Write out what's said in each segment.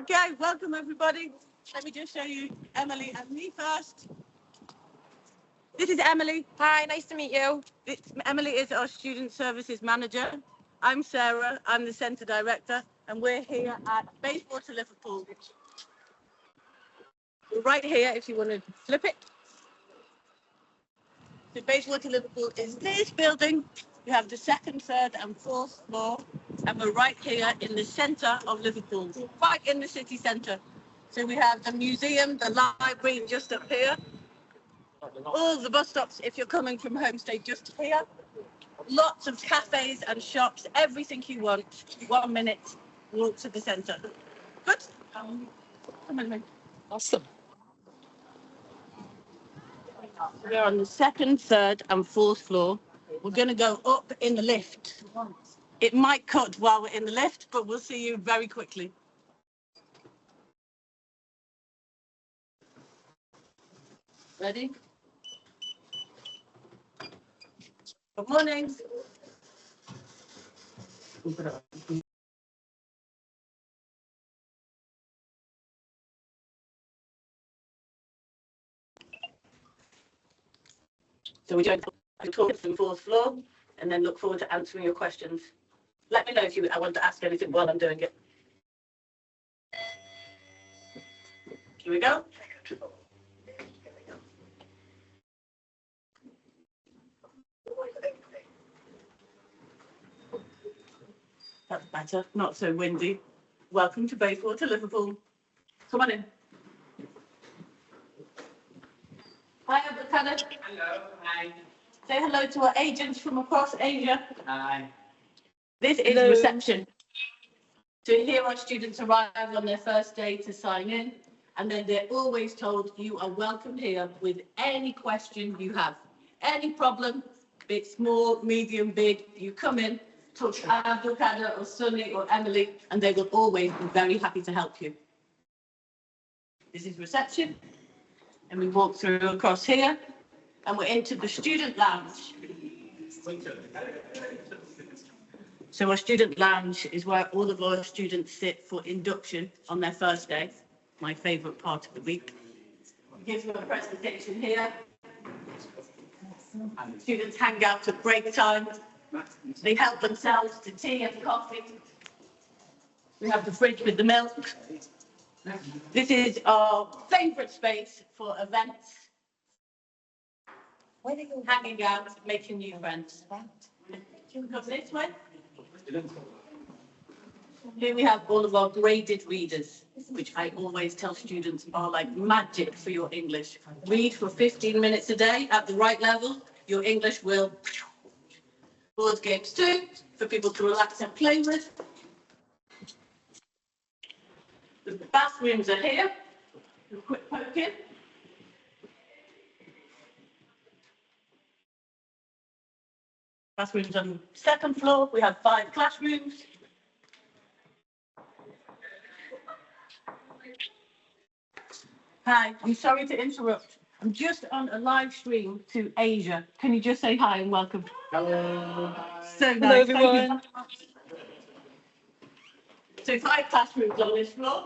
Okay, welcome everybody. Let me just show you Emily and me first. This is Emily. Hi, nice to meet you. Emily is our Student Services Manager. I'm Sarah, I'm the Centre Director, and we're here at Bayswater, Liverpool. We're right here if you want to flip it. So Bayswater, Liverpool is this building. You have the second, third and fourth floor, and we're right here in the centre of Liverpool, right in the city centre. So we have the museum, the library just up here. All the bus stops, if you're coming from home, stay just here. Lots of cafes and shops, everything you want. 1 minute walk to the centre. Good? Come on. Awesome. We're on the second, third and fourth floor. We're going to go up in the lift. It might cut while we're in the lift, but we'll see you very quickly. Ready? Good morning. So we're going to talk to the fourth floor and then look forward to answering your questions. Let me know if I want to ask anything while I'm doing it. Here we go. That's better, not so windy. Welcome to Bayswater, Liverpool. Come on in. Hi, Abdulkader. Hello, hi. Say hello to our agents from across Asia. Hi. This is reception. So here our students arrive on their first day to sign in, and then they're always told you are welcome here with any question you have. Any problem, be it small, medium, big, you come in, talk to Abdulkader or Sunny or Emily, and they will always be very happy to help you. This is reception, and we walk through across here, and we're into the student lounge. So our student lounge is where all of our students sit for induction on their first day, my favourite part of the week. We give them a presentation here. Students hang out at break time. They help themselves to tea and coffee. We have the fridge with the milk. This is our favourite space for events. Hanging out, making new friends. Come this way. Here we have all of our graded readers, which I always tell students are like magic for your English. Read for 15 minutes a day at the right level, your English will. Board games too, for people to relax and play with. The bathrooms are here. A quick poke in. Bathrooms on the second floor. We have 5 classrooms. Hi, I'm sorry to interrupt. I'm just on a live stream to Asia. Can you just say hi and welcome? Hello. So nice. Hello, everyone. So 5 classrooms on this floor.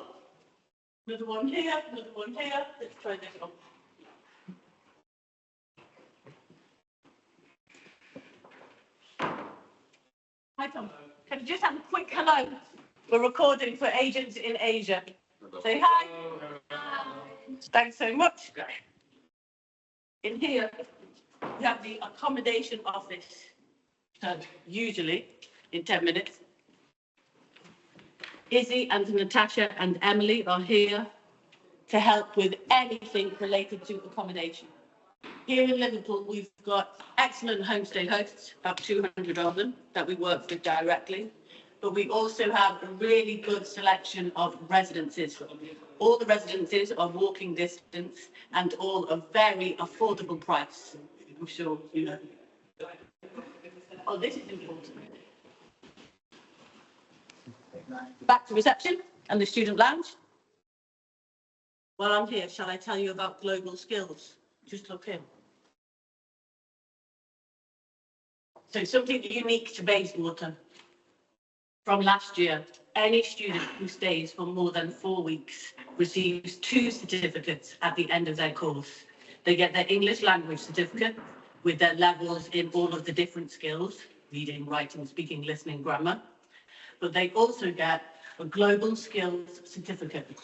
Another one here, another one here. Let's try this one. Hi, Tom. Can you just have a quick hello? We're recording for agents in Asia. Say hi. Thanks so much. In here, we have the accommodation office. So usually in 10 minutes. Izzy and Natasha and Emily are here to help with anything related to accommodation. Here in Liverpool, we've got excellent homestay hosts, about 200 of them, that we work with directly. But we also have a really good selection of residences. All the residences are walking distance and all a very affordable price. I'm sure you know. Oh, this is important. Back to reception and the student lounge. While I'm here, shall I tell you about global skills? Just look in. So something unique to Bayswater from last year. Any student who stays for more than 4 weeks receives 2 certificates at the end of their course. They get their English language certificate with their levels in all of the different skills, reading, writing, speaking, listening, grammar. But they also get a global skills certificate.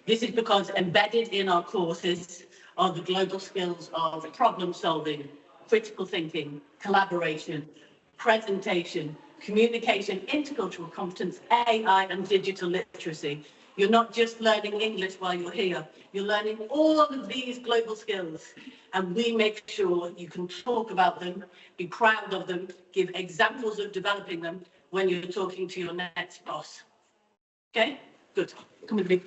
This is because embedded in our courses are the global skills of problem solving, critical thinking, collaboration, presentation, communication, intercultural competence, AI, and digital literacy. You're not just learning English while you're here, you're learning all of these global skills. And we make sure you can talk about them, be proud of them, give examples of developing them when you're talking to your next boss. Okay, good. Come with me.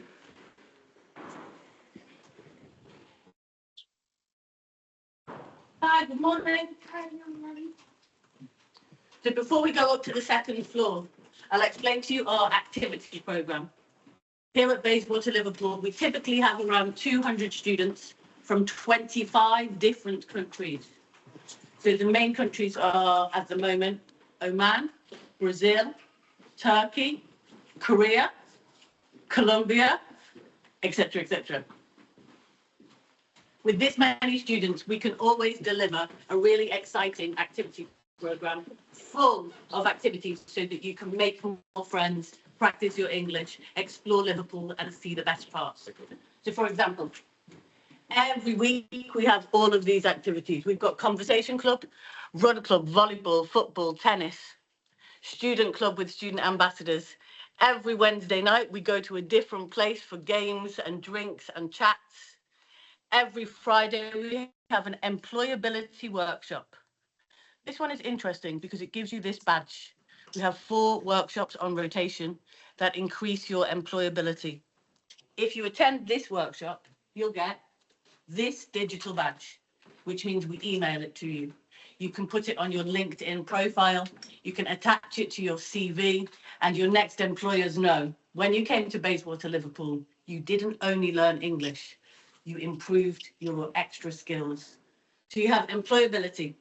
Hi, good morning. Hi, good morning. So before we go up to the second floor, I'll explain to you our activity programme. Here at Bayswater Liverpool, we typically have around 200 students from 25 different countries. So the main countries are, at the moment, Oman, Brazil, Turkey, Korea, Colombia, etc., etc. With this many students, we can always deliver a really exciting activity programme full of activities so that you can make more friends, practice your English, explore Liverpool and see the best parts. So for example, every week we have all of these activities. We've got conversation club, run club, volleyball, football, tennis, student club with student ambassadors. Every Wednesday night we go to a different place for games and drinks and chats. Every Friday, we have an employability workshop. This one is interesting because it gives you this badge. We have 4 workshops on rotation that increase your employability. If you attend this workshop, you'll get this digital badge, which means we email it to you. You can put it on your LinkedIn profile, you can attach it to your CV, and your next employers know when you came to Bayswater Liverpool, you didn't only learn English, you improved your extra skills. So you have employability.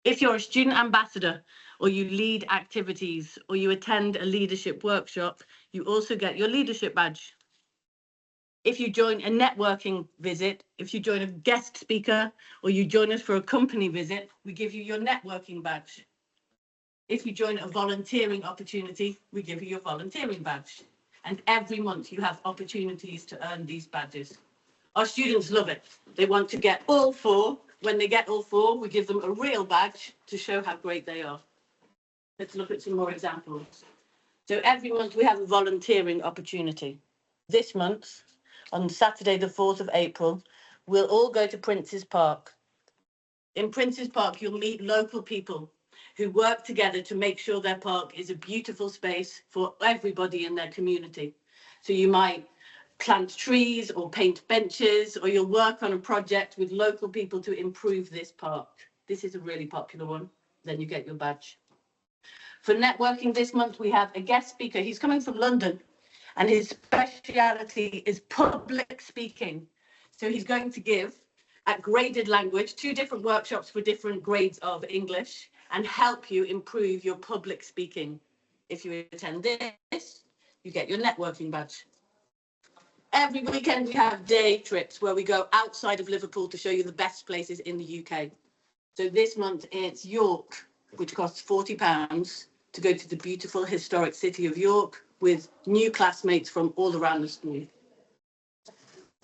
If you're a student ambassador or you lead activities or you attend a leadership workshop, you also get your leadership badge. If you join a networking visit, if you join a guest speaker or you join us for a company visit, we give you your networking badge. If you join a volunteering opportunity, we give you your volunteering badge. And every month you have opportunities to earn these badges. Our students love it. They want to get all 4. When they get all 4, we give them a real badge to show how great they are. Let's look at some more examples. So every month we have a volunteering opportunity. This month, on Saturday, the 4th of April, we'll all go to Prince's Park. In Prince's Park, you'll meet local people who work together to make sure their park is a beautiful space for everybody in their community. So you might plant trees or paint benches, or you'll work on a project with local people to improve this park. This is a really popular one. Then you get your badge. For networking this month, we have a guest speaker. He's coming from London, and his speciality is public speaking. So he's going to give, at graded language, 2 different workshops for different grades of English and help you improve your public speaking. If you attend this, you get your networking badge. Every weekend we have day trips where we go outside of Liverpool to show you the best places in the UK. So this month it's York, which costs £40 to go to the beautiful historic city of York with new classmates from all around the school.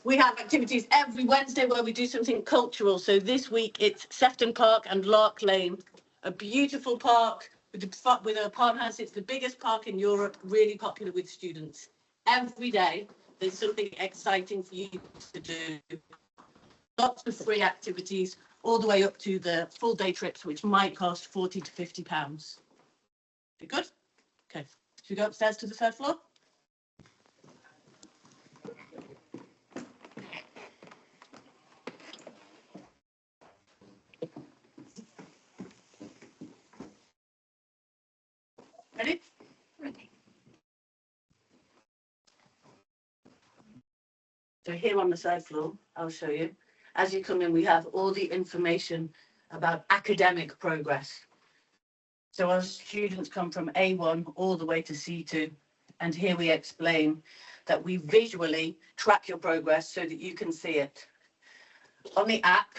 We have activities every Wednesday where we do something cultural. So this week it's Sefton Park and Lark Lane, a beautiful park with a park house. It's the biggest park in Europe, really popular with students. Every day there's something exciting for you to do. Lots of free activities, all the way up to the full day trips, which might cost £40 to £50. Be good? Okay. Should we go upstairs to the 3rd floor? Ready? Ready. So here on the 3rd floor, I'll show you. As you come in, we have all the information about academic progress. So our students come from A1 all the way to C2. And here we explain that we visually track your progress so that you can see it. On the app,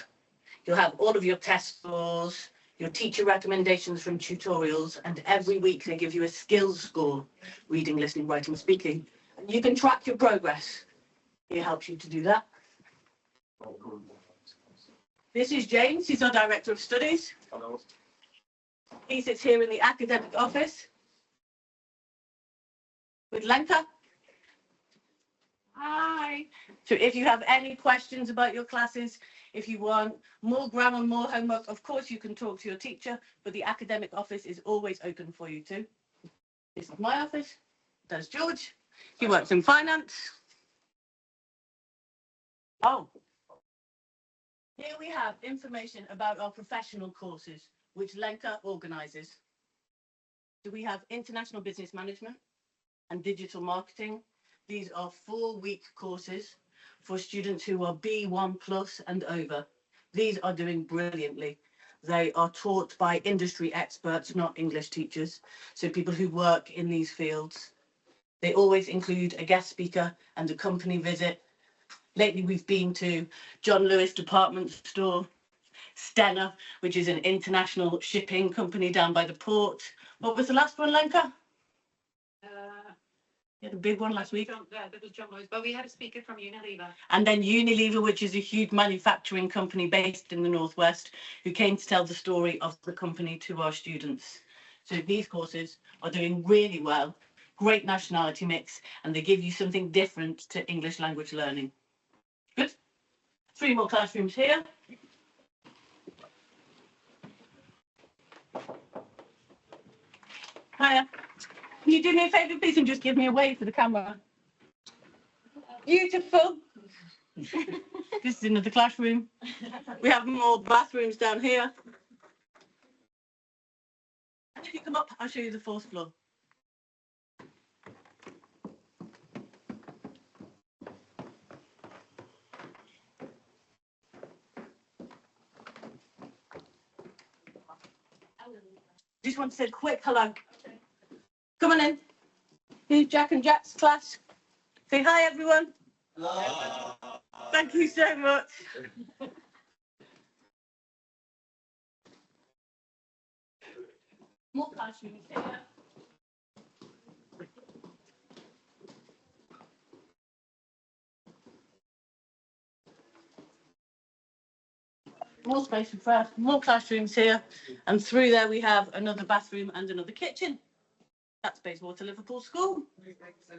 you'll have all of your test scores, your teacher recommendations from tutorials, and every week they give you a skills score, reading, listening, writing, speaking. And you can track your progress. It helps you to do that. This is James, he's our Director of Studies. Hello. He sits here in the academic office with Lenka. Hi. So if you have any questions about your classes, if you want more grammar, more homework, of course you can talk to your teacher, but the academic office is always open for you too. This is my office. There's George. He works in finance. Oh. Here we have information about our professional courses, which Lenka organizes. So we have international business management and digital marketing. These are 4-week courses for students who are B1 plus and over. These are doing brilliantly. They are taught by industry experts, not English teachers. So people who work in these fields. They always include a guest speaker and a company visit. Lately, we've been to John Lewis Department Store, Stena, which is an international shipping company down by the port. What was the last one, Lenka? You had a big one last week. That was John Lewis, but we had a speaker from Unilever. And then Unilever, which is a huge manufacturing company based in the Northwest, who came to tell the story of the company to our students. So these courses are doing really well, great nationality mix, and they give you something different to English language learning. Good. 3 more classrooms here. Hiya. Can you do me a favour, please, and just give me a wave for the camera? Beautiful. This is another classroom. We have more bathrooms down here. And if you come up, I'll show you the 4th floor. Just want to say a quick hello. Come on in. Here's Jack and Jack's class. Say hi, everyone. Hello. Thank you so much. More classrooms here. More space for us, more classrooms here. And through there we have another bathroom and another kitchen. That's Bayswater Liverpool School.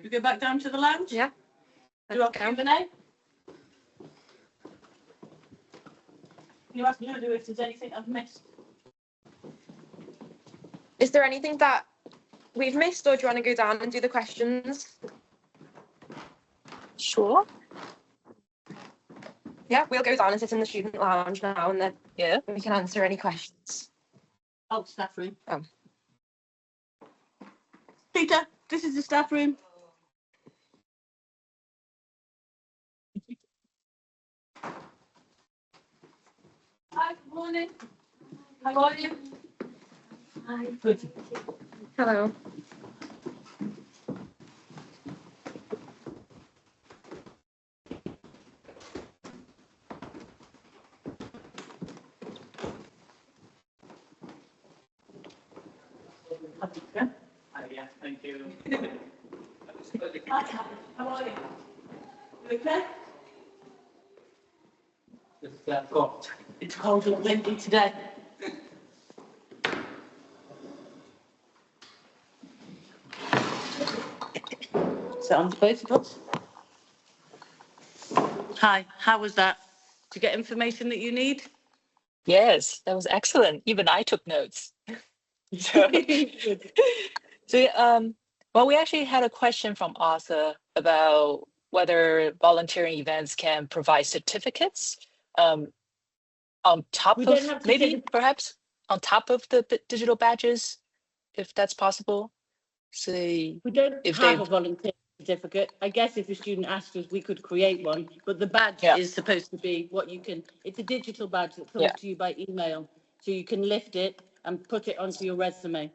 We go back down to the lounge. Yeah. Do our Q&A. Can you ask Lulu if there's anything I've missed? Is there anything that we've missed, or do you want to go down and do the questions? Sure. Yeah, we'll go down and sit in the student lounge now, and then Yeah. we can answer any questions. Oh, staff room. Oh. Peter, this is the staff room. Hi, good morning. How are you? Hi. Good. Hello. Yeah, thank you. Hi, how are you? You okay? It's cold. It's cold and windy today. Sounds beautiful. Hi, how was that? Did you get information that you need? Yes, that was excellent. Even I took notes. So, well, we actually had a question from Arthur about whether volunteering events can provide certificates on top We don't of, have maybe perhaps on top of the digital badges, if that's possible. So We don't if have they- a volunteer certificate. I guess if a student asked us, we could create one, but the badge Yeah. is supposed to be what you can, it's a digital badge that comes Yeah. to you by email. So you can lift it and put it onto your resume.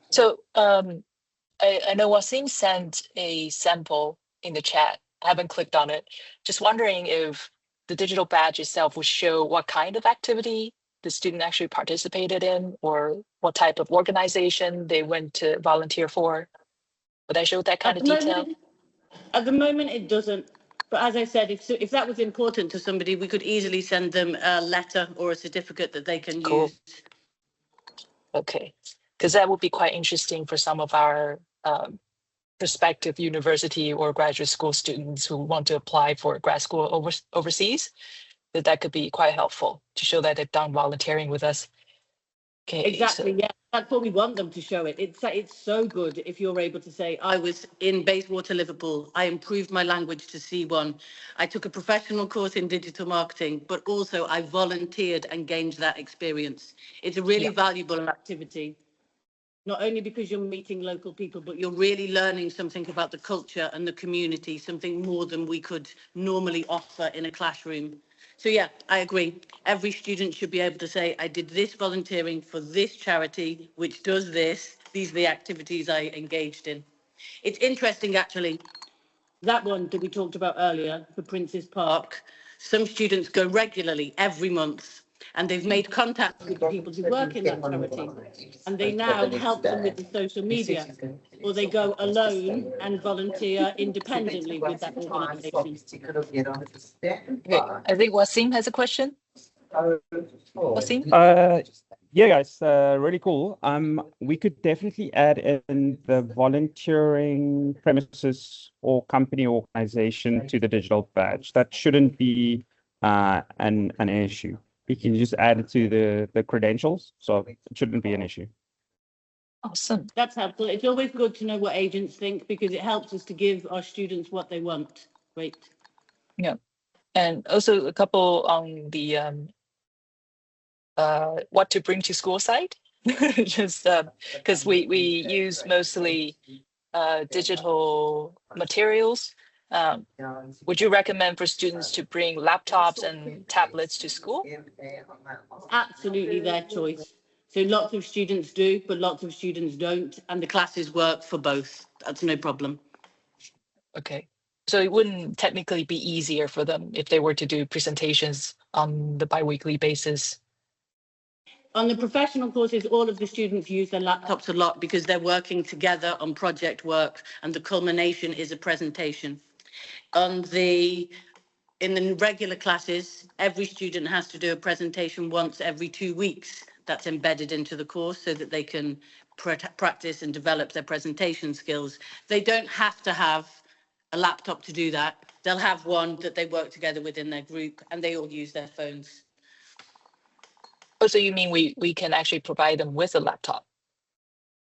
So I know Wasim sent a sample in the chat. I haven't clicked on it. Just wondering if the digital badge itself would show what kind of activity the student actually participated in, or what type of organization they went to volunteer for. Would I show that kind of detail? At the moment, it doesn't. But as I said, if that was important to somebody, we could easily send them a letter or a certificate that they can Cool. use. Okay, because that would be quite interesting for some of our prospective university or graduate school students who want to apply for grad school overseas. That could be quite helpful to show that they've done volunteering with us. Okay, Exactly. Yeah, that's what we want them to show it. It's so good if you're able to say, I was in Bayswater, Liverpool. I improved my language to C1. I took a professional course in digital marketing, but also I volunteered and gained that experience. It's a really valuable activity. Not only because you're meeting local people, but you're really learning something about the culture and the community, something more than we could normally offer in a classroom. So yeah, I agree. Every student should be able to say, I did this volunteering for this charity, which does this. These are the activities I engaged in. It's interesting, actually, that one that we talked about earlier for Prince's Park. Some students go regularly every month, and they've made contact with the people who work in that charity, and they now help them with the social media, or they go alone and volunteer independently with that organisation. Okay, I think Wasim has a question. Wasim? Yeah, guys, really cool. We could definitely add in the volunteering premises or company organization to the digital badge. That shouldn't be an issue. We can just add it to the credentials, so it shouldn't be an issue. Awesome. That's helpful. It's always good to know what agents think, because it helps us to give our students what they want. Great. Yeah, and also a couple on the what to bring to school side. Just because we use mostly digital materials. Would you recommend for students to bring laptops and tablets to school? Absolutely their choice. So lots of students do, but lots of students don't, and the classes work for both. That's no problem. Okay, so it wouldn't technically be easier for them if they were to do presentations on the bi-weekly basis? On the professional courses, all of the students use their laptops a lot because they're working together on project work, and the culmination is a presentation. In the regular classes, every student has to do a presentation once every 2 weeks. That's embedded into the course so that they can practice and develop their presentation skills. They don't have to have a laptop to do that. They'll have one that they work together within their group, and they all use their phones. Oh, so you mean we can actually provide them with a laptop?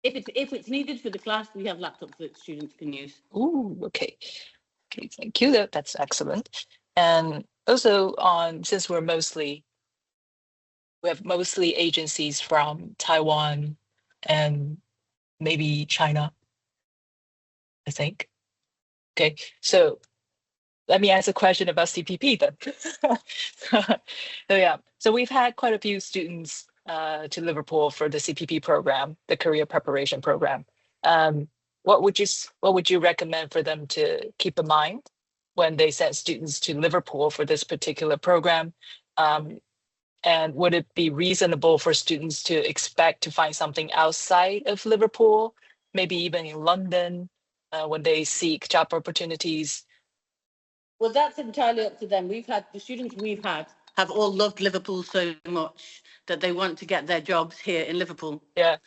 If it's needed for the class, we have laptops that students can use. Ooh, okay. Okay, thank you. That's excellent. And also since we have mostly agencies from Taiwan and maybe China, I think. Okay, so let me ask a question about CPP then. So yeah, so we've had quite a few students to Liverpool for the CPP program, the career preparation program. What would you recommend for them to keep in mind when they send students to Liverpool for this particular program? And would it be reasonable for students to expect to find something outside of Liverpool, maybe even in London, when they seek job opportunities? Well, that's entirely up to them. The students we've had have all loved Liverpool so much that they want to get their jobs here in Liverpool. Yeah.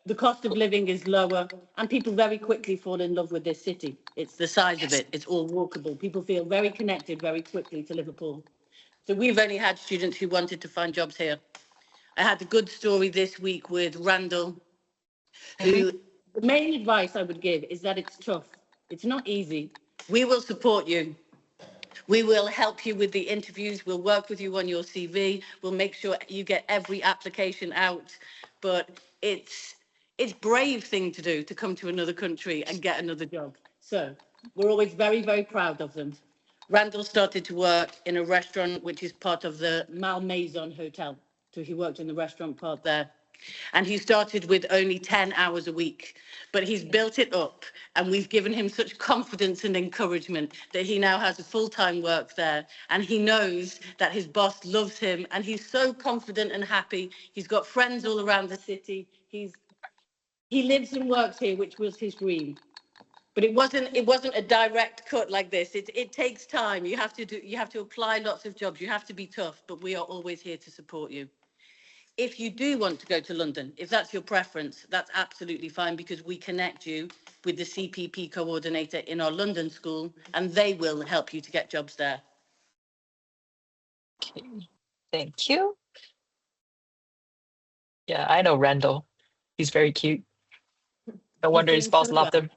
The cost of living is lower, and people very quickly fall in love with this city. It's the size of it. It's all walkable. People feel very connected very quickly to Liverpool. So we've only had students who wanted to find jobs here. I had a good story this week with Randall, who the main advice I would give is that it's tough. It's not easy. We will support you. We will help you with the interviews. We'll work with you on your CV. We'll make sure you get every application out. But it's a brave thing to do, to come to another country and get another job. So we're always very, very proud of them. Randall started to work in a restaurant which is part of the Malmaison Hotel. So he worked in the restaurant part there. And he started with only 10 hours a week, but he's built it up, and we've given him such confidence and encouragement that he now has a full-time work there, and he knows that his boss loves him, and he's so confident and happy. He's got friends all around the city. He lives and works here, which was his dream. But it wasn't a direct cut like this. It takes time. You have to apply lots of jobs. You have to be tough, but we are always here to support you. If you do want to go to London, if that's your preference, that's absolutely fine, because we connect you with the CPP coordinator in our London school, and they will help you to get jobs there. Okay, thank you. Yeah, I know Randall. He's very cute. No wonder his doing boss so loved well. him.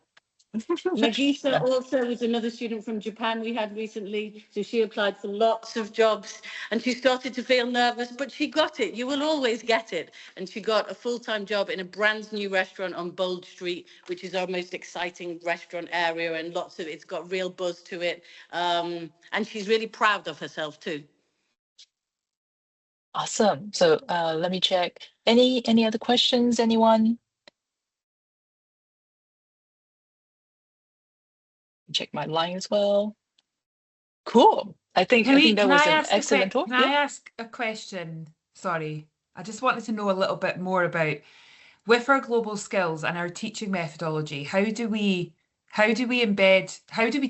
Nagisa Yeah. also is another student from Japan we had recently. So she applied for lots of jobs, and she started to feel nervous, but she got it. You will always get it. And she got a full-time job in a brand new restaurant on Bold Street, which is our most exciting restaurant area, and it's got real buzz to it. And she's really proud of herself too. Awesome. So let me check. Any other questions? Anyone? Check my line as well. Cool. I think that was an excellent talk. Can I ask a question? Sorry, I just wanted to know a little bit more about, with our global skills and our teaching methodology, how do we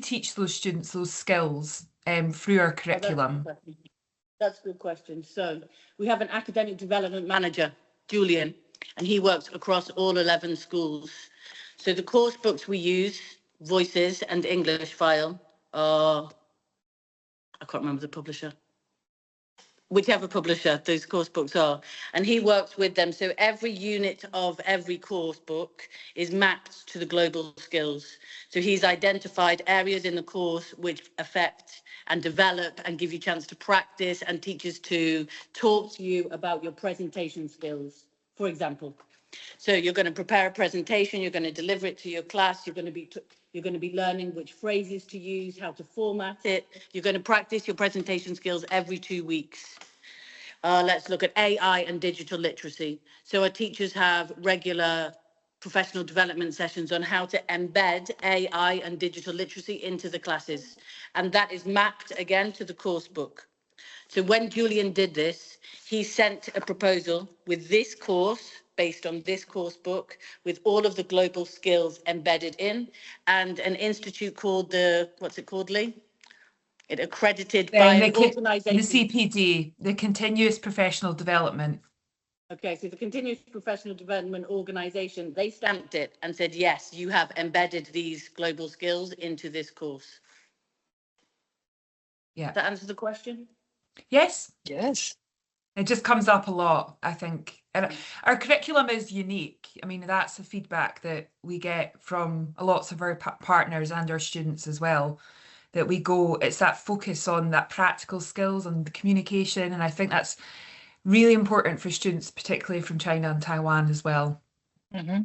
teach those students those skills through our curriculum? That's a good question. So we have an academic development manager, Julian, and he works across all 11 schools. So the course books we use, Voices and English File, are, I can't remember the publisher. Whichever publisher those course books are, and he works with them. So every unit of every course book is mapped to the global skills. So he's identified areas in the course which affect and develop and give you a chance to practice, and teachers to talk to you about your presentation skills, for example. So you're going to prepare a presentation, you're going to deliver it to your class, you're going to be learning which phrases to use, how to format it. You're going to practice your presentation skills every 2 weeks. Let's look at AI and digital literacy. So our teachers have regular professional development sessions on how to embed AI and digital literacy into the classes. And that is mapped again to the course book. So when Julian did this, he sent a proposal with this course, based on this course book, with all of the global skills embedded in, and an institute called what's it called, Lee? It accredited by an organisation. The CPD, the Continuous Professional Development. Okay, so the Continuous Professional Development Organisation, they stamped it and said, yes, you have embedded these global skills into this course. Yeah. Does that answer the question? Yes. Yes. It just comes up a lot, I think. And our curriculum is unique. I mean, that's the feedback that we get from lots of our partners and our students as well, that it's that focus on that practical skills and the communication. And I think that's really important for students, particularly from China and Taiwan as well. Mm-hmm.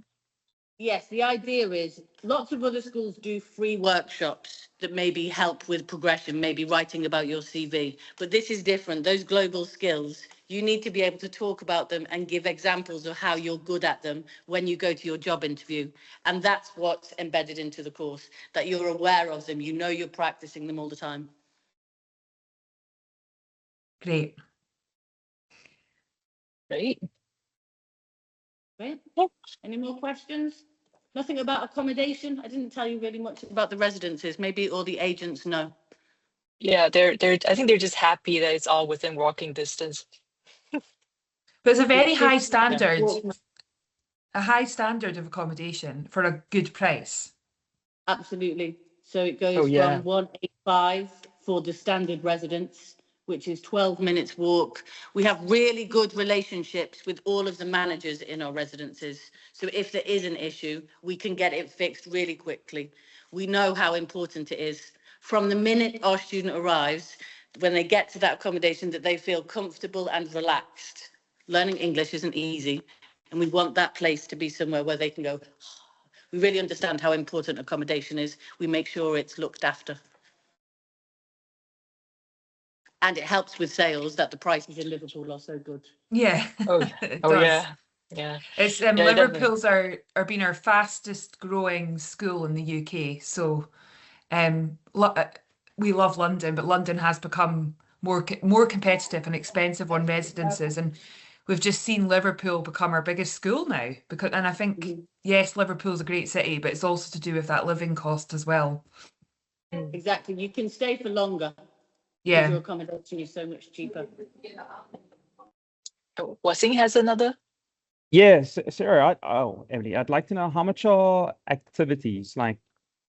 Yes, the idea is lots of other schools do free workshops that maybe help with progression, maybe writing about your CV. But this is different. Those global skills, you need to be able to talk about them and give examples of how you're good at them when you go to your job interview. And that's what's embedded into the course, that you're aware of them. You know you're practicing them all the time. Great. Great. Right? Any more questions? Nothing about accommodation? I didn't tell you really much about the residences. Maybe all the agents know. Yeah, I think they're just happy that it's all within walking distance. But it's a very high standard, a high standard of accommodation for a good price. Absolutely. So it goes from 185 for the standard residence, which is 12 minutes walk. We have really good relationships with all of the managers in our residences. So if there is an issue, we can get it fixed really quickly. We know how important it is. From the minute our student arrives, when they get to that accommodation, that they feel comfortable and relaxed. Learning English isn't easy, and we want that place to be somewhere where they can go, we really understand how important accommodation is. We make sure it's looked after. And it helps with sales that the prices in Liverpool are so good. Yeah. Oh, It oh does. yeah, yeah. It's Yeah, definitely. Liverpool's are being our fastest growing school in the UK. So we love London, but London has become more competitive and expensive on residences, and we've just seen Liverpool become our biggest school now. And I think yes, Liverpool's a great city, but it's also to do with that living cost as well. Exactly. You can stay for longer. Yeah. Because your accommodation is so much cheaper. Wasing has another. Yes, Sarah. Emily, I'd like to know how much are activities like.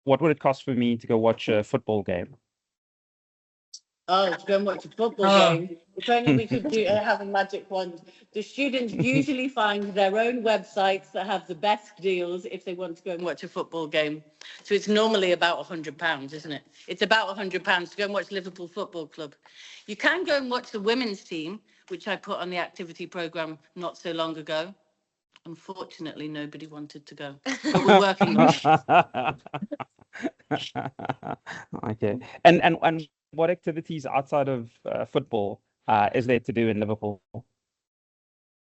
What would it cost for me to go watch a football game? Oh, to go and watch a football game. If only we could have a magic wand. The students usually find their own websites that have the best deals if they want to go and watch a football game. So it's normally about £100, isn't it? It's about £100 to go and watch Liverpool Football Club. You can go and watch the women's team, which I put on the activity programme not so long ago. Unfortunately, nobody wanted to go, but we're working on it. Okay. And what activities outside of football is there to do in Liverpool?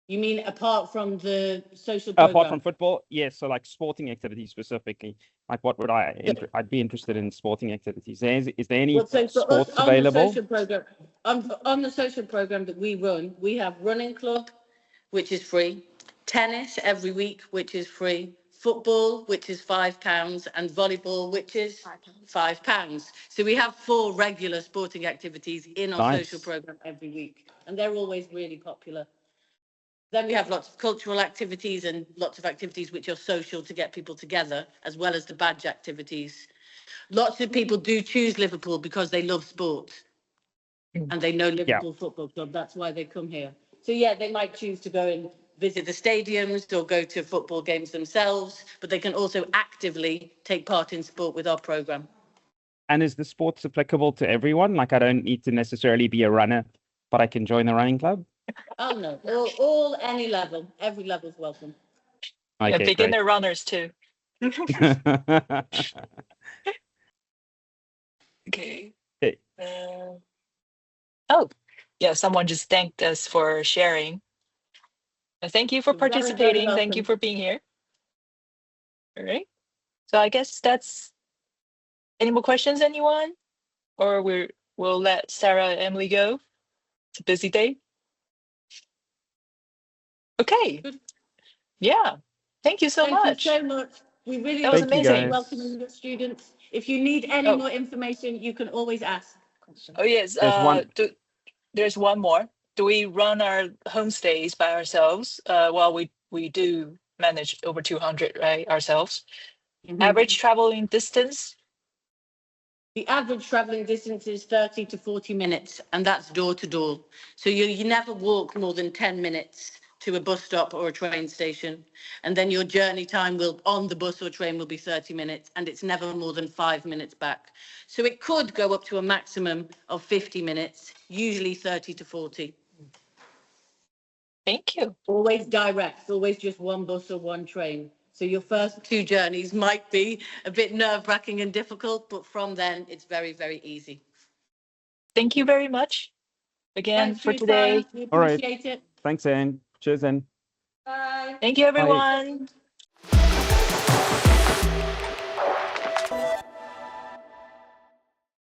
You mean apart from the social Apart programme? from football, yes. So like sporting activities specifically, like what would I'd be interested in sporting activities. Is there any Well, so for us sports on available? the social program, on the social program that we run, we have running club, which is free, tennis every week, which is free, football, which is £5, and volleyball, which is £5. So we have 4 regular sporting activities in our Nice. social program every week, and they're always really popular. Then we have lots of cultural activities and lots of activities which are social to get people together, as well as the badge activities. Lots of people do choose Liverpool because they love sport and they know Liverpool Football Club. That's why they come here. So, yeah, they might choose to go and visit the stadiums or go to football games themselves, but they can also actively take part in sport with our programme. And is the sports applicable to everyone? Like I don't need to necessarily be a runner, but I can join the running club? Oh, no, all any level, every level is welcome. Yeah, Okay, beginner runners too. great. Okay. Okay. Oh, yeah, someone just thanked us for sharing. Thank you for You're very, very participating. Thank you welcome. for being here. All right. So I guess that's any more questions, anyone? Or we'll let Sarah and Emily go. It's a busy day. Okay. Good. Yeah. Thank you so Thank much. you so much. We really That was appreciate amazing. welcoming the students. If you need any Oh. more information, you can always ask. Oh yes. There's one more. Do we run our homestays by ourselves? Well, we do manage over 200, right, ourselves. Average traveling distance? The average travelling distance is 30 to 40 minutes, and that's door to door. So you never walk more than 10 minutes to a bus stop or a train station. And then your journey time on the bus or train will be 30 minutes, and it's never more than 5 minutes back. So it could go up to a maximum of 50 minutes, usually 30 to 40. Thank you. Always direct, always just one bus or one train. So your first 2 journeys might be a bit nerve-wracking and difficult, but from then it's very, very easy. Thank you very much again Thanks for your today. time. We All right. appreciate it. Thanks, Anne. Cheers, Anne. Bye. Thank you, Bye. everyone.